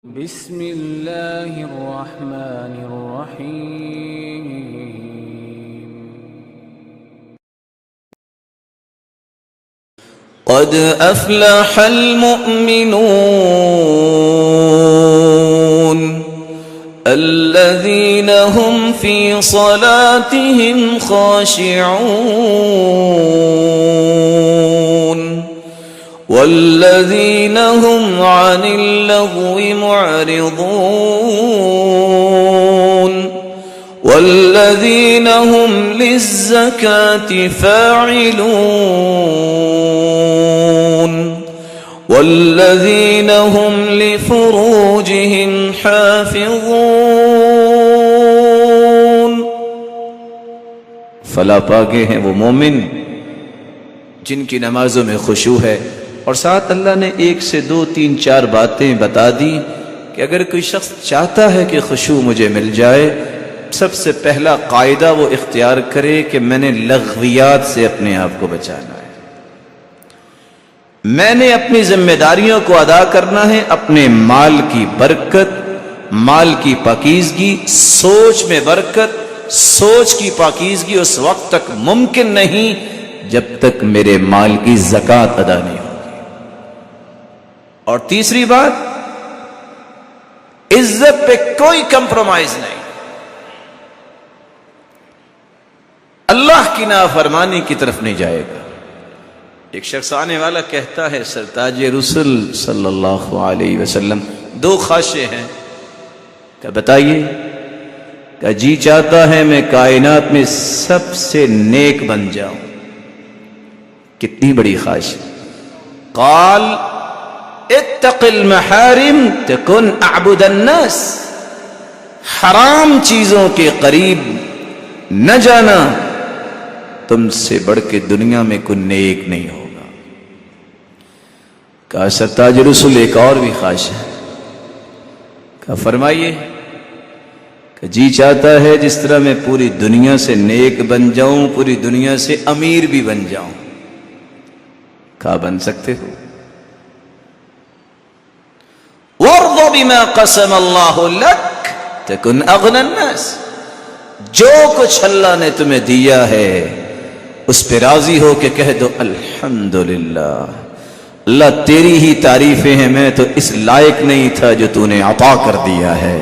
بسم الله الرحمن الرحيم قد أفلح المؤمنون الذين هم في صلاتهم خاشعون والذين هم عن اللغو معرضون والذين هم للزكاة فاعلون والذين هم لفروجهم حافظون فلا پاکے ہیں وہ مومن جن کی نمازوں میں خشوع ہے، اور ساتھ اللہ نے 1 سے 2 3 4 باتیں بتا دی کہ اگر کوئی شخص چاہتا ہے کہ خشوع مجھے مل جائے، سب سے پہلا قاعدہ وہ اختیار کرے کہ میں نے لغویات سے اپنے آپ کو بچانا ہے، میں نے اپنی ذمہ داریوں کو ادا کرنا ہے، اپنے مال کی برکت، مال کی پاکیزگی، سوچ میں برکت، سوچ کی پاکیزگی اس وقت تک ممکن نہیں جب تک میرے مال کی زکوٰۃ ادا نہیں ہوگی۔ اور تیسری بات، عزت پہ کوئی کمپرومائز نہیں، اللہ کی نافرمانی کی طرف نہیں جائے گا۔ ایک شخص آنے والا کہتا ہے سرتاج رسول صلی اللہ علیہ وسلم 2 خواہشیں ہیں، کہ بتائیے؟ کہ جی چاہتا ہے میں کائنات میں سب سے نیک بن جاؤں۔ کتنی بڑی خواہش! قال اتق المحارم تکن اعبد الناس، حرام چیزوں کے قریب نہ جانا، تم سے بڑھ کے دنیا میں کوئی نیک نہیں ہوگا۔ کہا سرتاج رسول ایک اور بھی خواہش ہے، کہا فرمائیے؟ کہ جی چاہتا ہے جس طرح میں پوری دنیا سے نیک بن جاؤں، پوری دنیا سے امیر بھی بن جاؤں۔ کہا بن سکتے ہو؟ وَارْضَ بِمَا قَسَمَ اللَّهُ لَكَ تَكُنْ أَغْنَى النَّاسِ، جو کچھ اللہ نے تمہیں دیا ہے اس پہ راضی ہو کے کہہ دو الحمدللہ، اللہ تیری ہی تعریفیں ہیں، میں تو اس لائق نہیں تھا جو تو نے عطا کر دیا ہے۔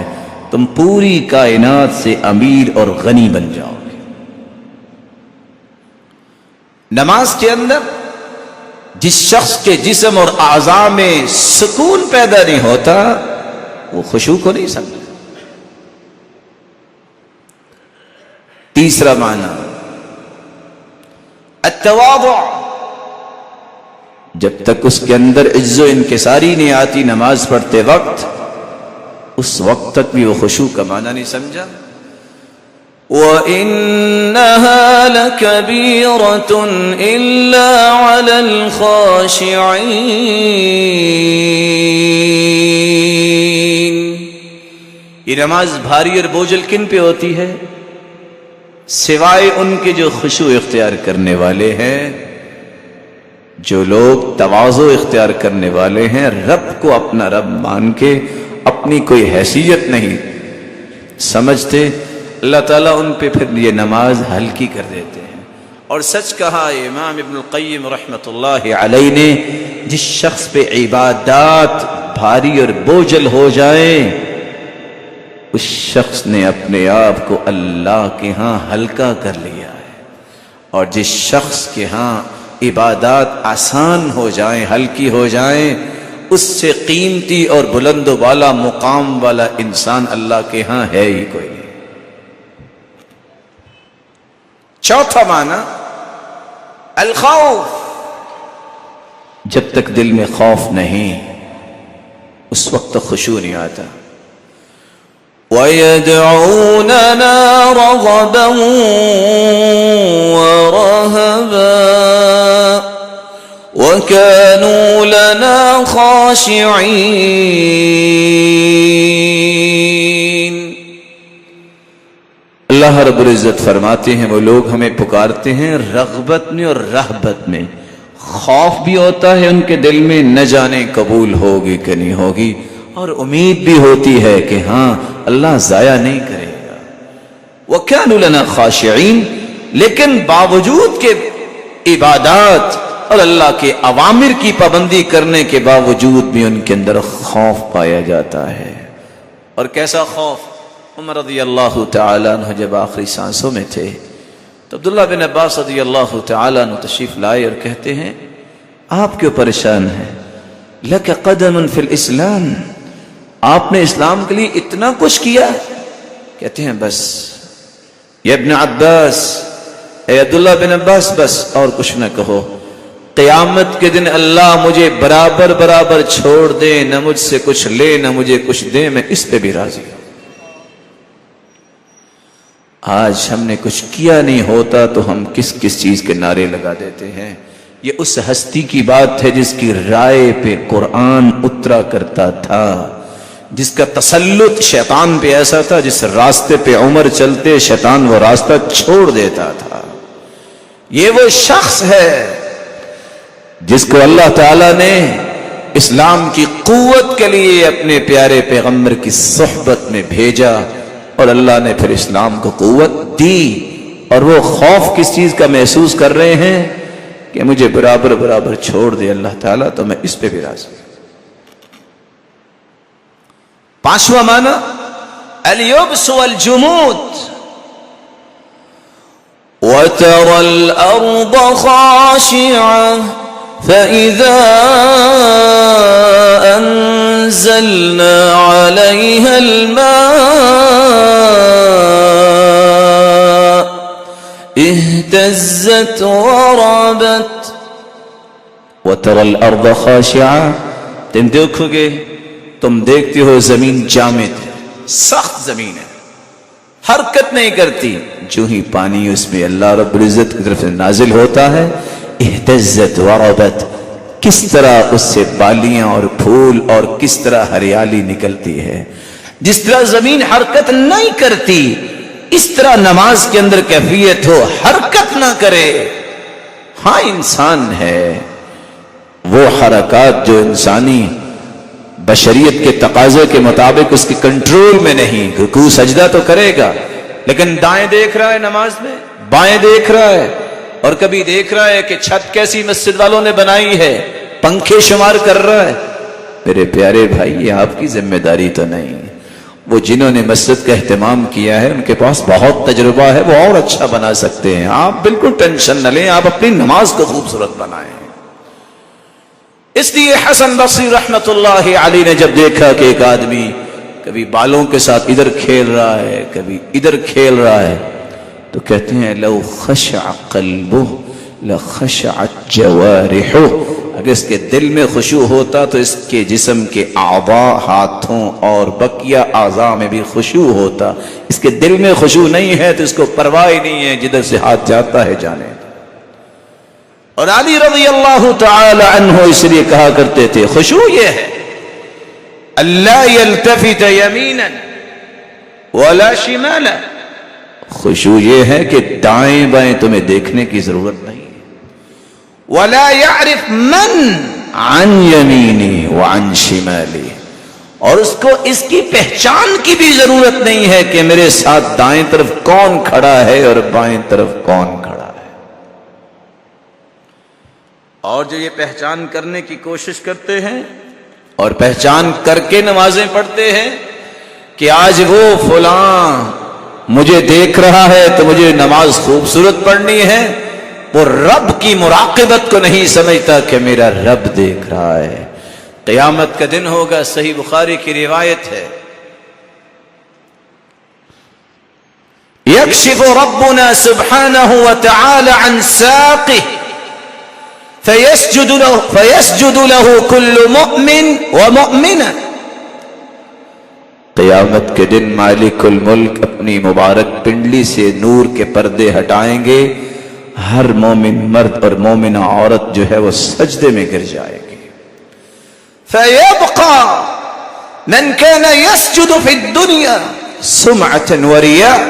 تم پوری کائنات سے امیر اور غنی بن جاؤ گے۔ نماز کے اندر جس شخص کے جسم اور اعضاء میں سکون پیدا نہیں ہوتا وہ خشوع کو نہیں سمجھتا۔ تیسرا معنی التواضع، جب تک اس کے اندر عجز و انکساری نہیں آتی نماز پڑھتے وقت، اس وقت تک بھی وہ خشوع کا معنی نہیں سمجھا۔ وَإِنَّهَا لَكَبِيرَةٌ إِلَّا عَلَى الْخَاشِعِينَ، یہ نماز بھاری اور بوجھل کن پہ ہوتی ہے؟ سوائے ان کے جو خشوع اختیار کرنے والے ہیں، جو لوگ تواضع اختیار کرنے والے ہیں، رب کو اپنا رب مان کے اپنی کوئی حیثیت نہیں سمجھتے، اللہ تعالیٰ ان پہ پھر یہ نماز ہلکی کر دیتے ہیں۔ اور سچ کہا امام ابن القیم رحمۃ اللہ علیہ نے، جس شخص پہ عبادات بھاری اور بوجھل ہو جائیں اس شخص نے اپنے آپ کو اللہ کے ہاں ہلکا کر لیا ہے، اور جس شخص کے ہاں عبادات آسان ہو جائیں، ہلکی ہو جائیں، اس سے قیمتی اور بلند و بالا مقام والا انسان اللہ کے ہاں ہے ہی کوئی نہیں۔ چوتھا معنی الخوف، جب تک دل میں خوف نہیں اس وقت تک خشوع نہیں آتا۔ وَيَدْعُونَنَا رَغَبًا وَرَهَبًا وَكَانُوا لَنَا خَاشِعِينَ، اللہ رب العزت فرماتے ہیں وہ لوگ ہمیں پکارتے ہیں رغبت میں اور رہبت میں، خوف بھی ہوتا ہے ان کے دل میں، نہ جانے قبول ہوگی کہ نہیں ہوگی، اور امید بھی ہوتی ہے کہ ہاں اللہ ضائع نہیں کرے گا. وَكَانُوا لَنَا خَاشِعِينَ. لیکن باوجود کے عبادات اور اللہ کے اوامر کی پابندی کرنے کے باوجود بھی ان کے اندر خوف پایا جاتا ہے. اور کیسا خوف؟ عمر رضی اللہ تعالیٰ عنہ جب آخری سانسوں میں تھے تو عبداللہ بن عباس رضی اللہ تعالیٰ عنہ تشریف لائے اور کہتے ہیں آپ کیوں پریشان ہیں؟ لَكَ قَدَمٌ فِي الْإِسْلَامِ. آپ نے اسلام کے لیے اتنا کچھ کیا. کہتے ہیں بس یا ابن عباس، اے عبداللہ بن عباس، بس اور کچھ نہ کہو. قیامت کے دن اللہ مجھے برابر برابر چھوڑ دے، نہ مجھ سے کچھ لے نہ مجھے کچھ دے، میں اس پہ بھی راضی ہوں. آج ہم نے کچھ کیا نہیں ہوتا تو ہم کس کس چیز کے نعرے لگا دیتے ہیں. یہ اس ہستی کی بات ہے جس کی رائے پہ قرآن اترا کرتا تھا، جس کا تسلط شیطان پہ ایسا تھا جس راستے پہ عمر چلتے شیطان وہ راستہ چھوڑ دیتا تھا. یہ وہ شخص ہے جس کو اللہ تعالیٰ نے اسلام کی قوت کے لیے اپنے پیارے پیغمبر کی صحبت میں بھیجا، اور اللہ نے پھر اسلام کو قوت دی. اور وہ خوف کس چیز کا محسوس کر رہے ہیں کہ مجھے برابر برابر چھوڑ دے اللہ تعالیٰ تو میں اس پہ بھی راضی ہوں. پانچواں معنی الیبس والجمود. وَتَرَى الْأَرْضَ خَاشِعَةً فَإِذَا أَنزَلْنَا عَلَيْهَا الْمَاءَ اهْتَزَّتْ وَرَبَتْ. وَتَرَى الْأَرْضَ خَاشِعَةً. تم دیکھو گے، تم دیکھتے ہو زمین جامد ہے، سخت زمین ہے، حرکت نہیں کرتی. جو ہی پانی اس میں اللہ رب العزت کی طرف سے نازل ہوتا ہے، اہتزت وربت، کس طرح اس سے بالیاں اور پھول اور کس طرح ہریالی نکلتی ہے. جس طرح زمین حرکت نہیں کرتی، اس طرح نماز کے اندر کیفیت ہو، حرکت نہ کرے. ہاں انسان ہے، وہ حرکات جو انسانی بشریت کے تقاضے کے مطابق اس کی کنٹرول میں نہیں. رکوع سجدہ تو کرے گا لیکن دائیں دیکھ رہا ہے نماز میں، بائیں دیکھ رہا ہے، اور کبھی دیکھ رہا ہے کہ چھت کیسی مسجد والوں نے بنائی ہے، پنکھے شمار کر رہا ہے. میرے پیارے بھائی، یہ آپ کی ذمہ داری تو نہیں. وہ جنہوں نے مسجد کا اہتمام کیا ہے ان کے پاس بہت تجربہ ہے، وہ اور اچھا بنا سکتے ہیں. آپ بالکل ٹینشن نہ لیں، آپ اپنی نماز کو خوبصورت بنائیں. اس لیے حسن بصری رحمت اللہ علیہ نے جب دیکھا کہ ایک آدمی کبھی بالوں کے ساتھ ادھر کھیل رہا ہے کبھی ادھر کھیل رہا ہے تو کہتے ہیں لو خشع قلبہ لخشعت جوارحہ. اگر اس کے دل میں خشوع ہوتا تو اس کے جسم کے اعضاء، ہاتھوں اور بقیہ اعضاء میں بھی خشوع ہوتا. اس کے دل میں خشوع نہیں ہے تو اس کو پرواہ نہیں ہے، جدھر سے ہاتھ جاتا ہے جانے. اور علی رضی اللہ تعالی عنہ اس لیے کہا کرتے تھے خشوع یہ ہے اللہ یلتفت یمینا ولا شمالا. خشوع یہ ہے کہ دائیں بائیں تمہیں دیکھنے کی ضرورت نہیں. ولا يعرف من عن یمینی وعن شمالی. اور اس کو اس کی پہچان کی بھی ضرورت نہیں ہے کہ میرے ساتھ دائیں طرف کون کھڑا ہے اور بائیں طرف کون کھڑا ہے. اور جو یہ پہچان کرنے کی کوشش کرتے ہیں اور پہچان کر کے نمازیں پڑھتے ہیں کہ آج وہ فلاں مجھے دیکھ رہا ہے تو مجھے نماز خوبصورت پڑھنی ہے، وہ رب کی مراقبت کو نہیں سمجھتا کہ میرا رب دیکھ رہا ہے. قیامت کا دن ہوگا، صحیح بخاری کی روایت ہے، یکشف ربنا سبحانہ وتعالی عن ساقہ فيسجد له كل مؤمن ومؤمنة. قیامت کے دن مالک الملک اپنی مبارک پنڈلی سے نور کے پردے ہٹائیں گے، ہر مومن مرد اور مومنہ عورت جو ہے وہ سجدے میں گر جائے گی. فيبقى من كان يسجد في الدنيا سمعة ورياء.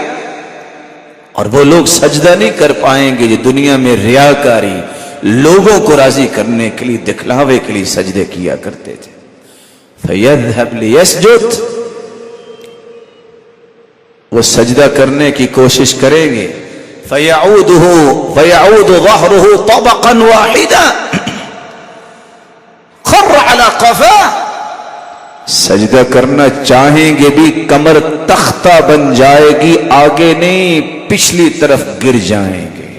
اور وہ لوگ سجدہ نہیں کر پائیں گے جو دنیا میں ریاکاری، لوگوں کو راضی کرنے کے لیے، دکھلاوے کے لیے سجدے کیا کرتے تھے. فَيَذْهَبْ لِيَسْجُدْ، وہ سجدہ کرنے کی کوشش کریں گے، فَيَعُودُ ظَهْرُهُ طَبَقًا وَاحِدًا خَرَّ عَلَى قَفَاهُ، سجدہ کرنا چاہیں گے بھی کمر تختہ بن جائے گی، آگے نہیں پچھلی طرف گر جائیں گے۔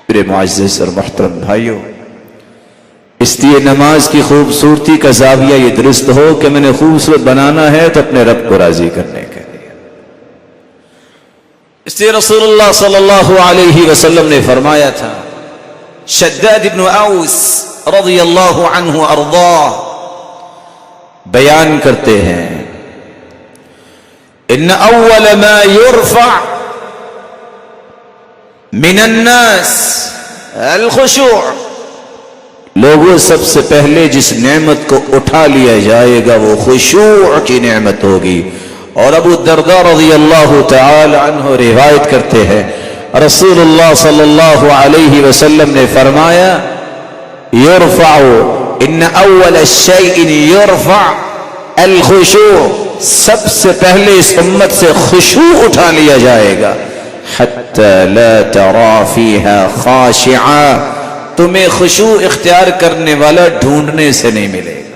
میرے معزز اور محترم بھائیوں، اس لیے نماز کی خوبصورتی کا زاویہ یہ درست ہو کہ میں نے خوبصورت بنانا ہے تو اپنے رب کو راضی کرنے کے لیے۔ اس لیے رسول اللہ صلی اللہ علیہ وسلم نے فرمایا تھا، شداد بن اوس رضی اللہ عنہ ارضاہ بیان کرتے ہیں، ان اول ما يرفع من الناس الخشوع، لوگوں سب سے پہلے جس نعمت کو اٹھا لیا جائے گا وہ خشوع کی نعمت ہوگی۔ اور ابو الدرداء رضی اللہ تعالی عنہ روایت کرتے ہیں، رسول اللہ صلی اللہ علیہ وسلم نے فرمایا، یرفع ان اول الشیء یرفع الخشوع، سب سے پہلے اس امت سے خشوع اٹھا لیا جائے گا، حتی لا ترا فیہا خاشعا، تمہیں خشوع اختیار کرنے والا ڈھونڈنے سے نہیں ملے گا۔